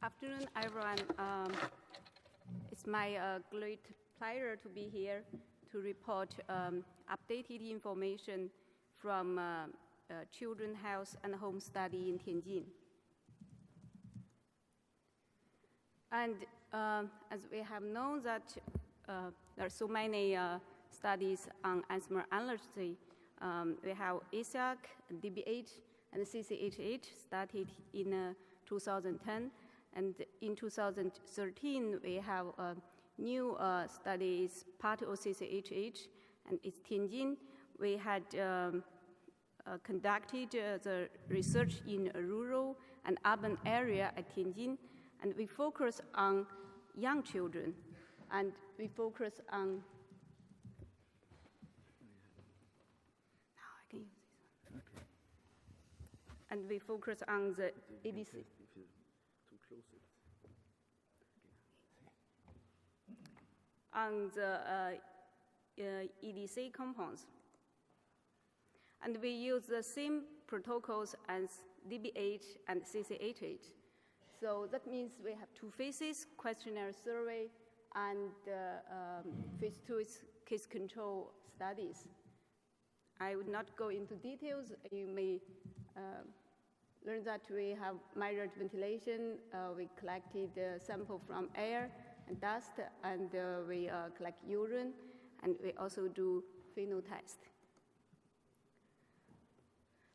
afternoon, everyone. It's my great pleasure to be here to report updated information from Children's Health and Home Study in Tianjin. And as we have known that there are so many studies on asthma allergy, we have ESAC, DBH, and CCHH started in 2010. And in 2013, we have a new studies, part of CCHH, and it's Tianjin. We had conducted the research in a rural and urban area at Tianjin, and we focus on young children, and we focus on and we focus on the EDC. On the EDC compounds. And we use the same protocols as DBH and CCHH. So that means we have two phases, questionnaire survey and phase 2 is case control studies. I would not go into details. You may learn that we have measured ventilation. We collected sample from air and dust, and we collect urine, and we also do FeNO test.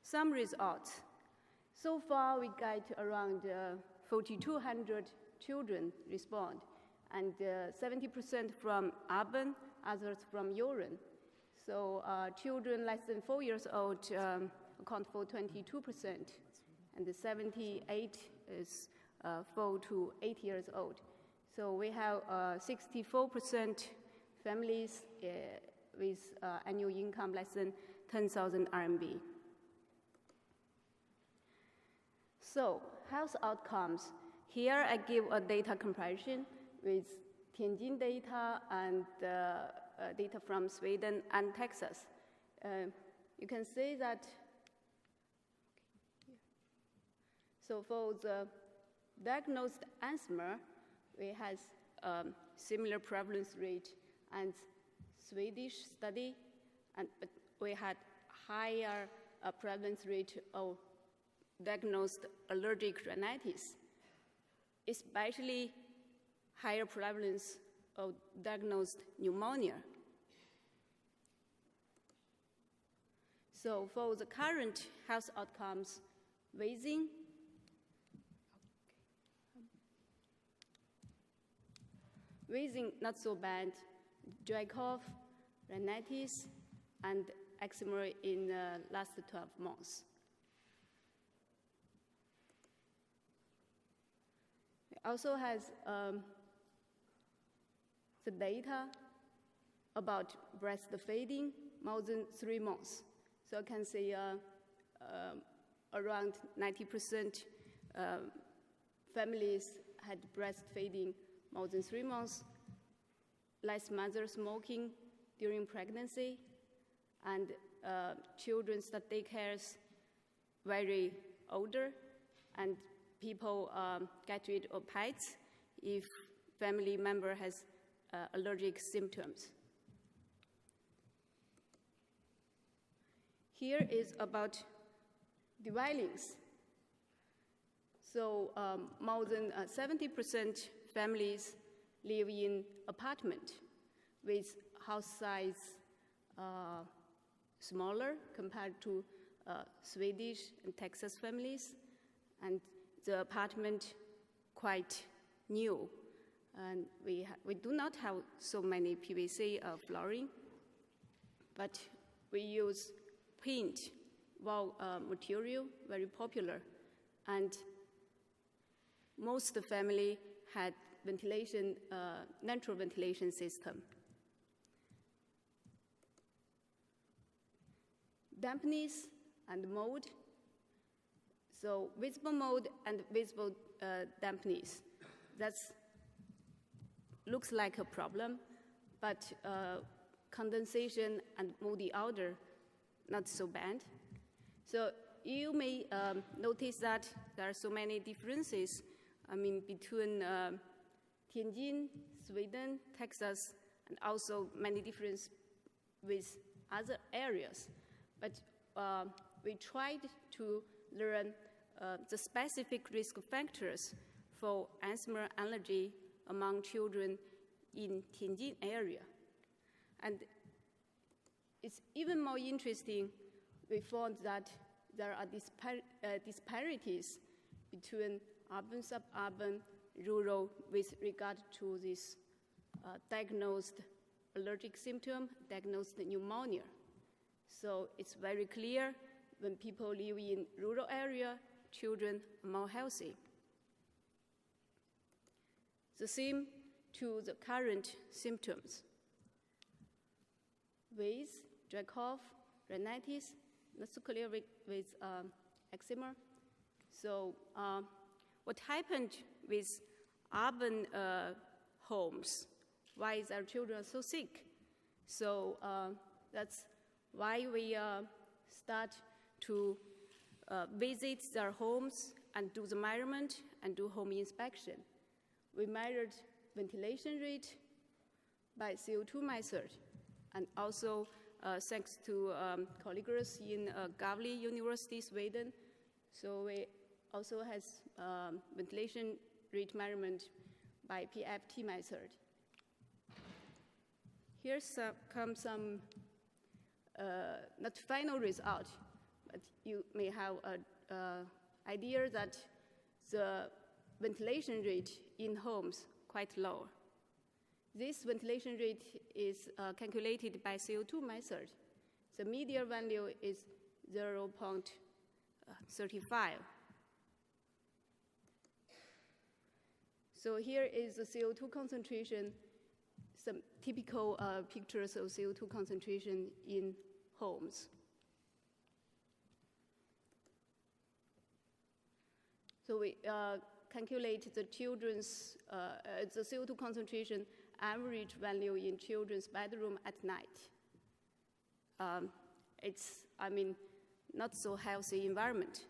Some results. So far, we got around 4,200 children respond, and 70% from urban, others from urine. So children less than 4 years old account for 22%, and the 78 is 4 to 8 years old. So we have 64% families with annual income less than 10,000 RMB. So health outcomes. Here I give a data comparison with Tianjin data and data from Sweden and Texas. You can see that, so for the diagnosed asthma, we have similar prevalence rate and Swedish study, but we had higher prevalence rate of diagnosed allergic rhinitis, especially higher prevalence of diagnosed pneumonia. So for the current health outcomes, wheezing, not so bad, dry cough, rhinitis, and eczema in the last 12 months. It also has the data about breastfeeding more than 3 months. So you can see around 90% families had breastfeeding more than 3 months, less mother smoking during pregnancy, and children that take care very older, and people get rid of pets if family member has allergic symptoms. Here is about dwellings. So more than 70% families live in apartment with house size smaller compared to Swedish and Texas families, and the apartment quite new. And we do not have so many PVC flooring, but we use paint wall material, very popular, and most of the family had ventilation, natural ventilation system. Dampness and mold. So visible mold and visible dampness. That looks like a problem, but condensation and moldy odor, not so bad. So you may notice that there are so many differences between Tianjin, Sweden, Texas, and also many differences with other areas. But we tried to learn the specific risk factors for asthma allergy among children in Tianjin area. And it's even more interesting, we found that there are disparities between urban, suburban, rural with regard to this diagnosed allergic symptom, diagnosed pneumonia. So it's very clear when people live in rural area, children are more healthy. The same to the current symptoms. Wheeze, dry cough, rhinitis, not so clear with eczema. So what happened with urban homes? Why is our children so sick? So that's why we start to visit their homes and do the measurement and do home inspection. We measured ventilation rate by CO2 method, and also thanks to colleagues in Gavle University, Sweden. So we also has ventilation rate measurement by PFT method. Here comes some not final result, but you may have an idea that the ventilation rate in homes quite low. This ventilation rate is calculated by CO2 method. The median value is 0.35. So here is the CO2 concentration, some typical pictures of CO2 concentration in homes. So we calculate the children's, the CO2 concentration average value in children's bedroom at night. It's, not so healthy environment.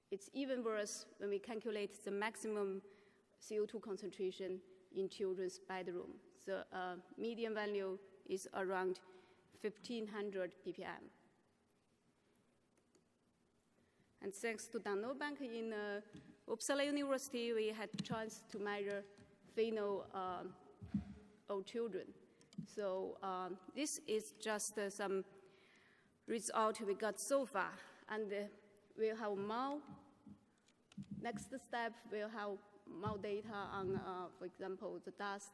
It's even worse when we calculate the maximum CO2 concentration in children's bedroom. The median value is around 1,500 ppm. And thanks to Dano Bank in Uppsala University, we had the chance to measure pheno of children. So this is just some result we got so far. And we'll have more. Next step, we'll have more data on, for example, the dust.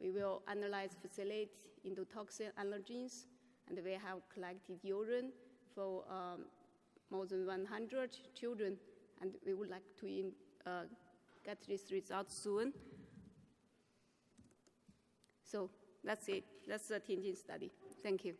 We will analyze facility endotoxin allergens, and we have collected urine for more than 100 children, and we would like to get this result soon. So that's it. That's the Tianjin study. Thank you.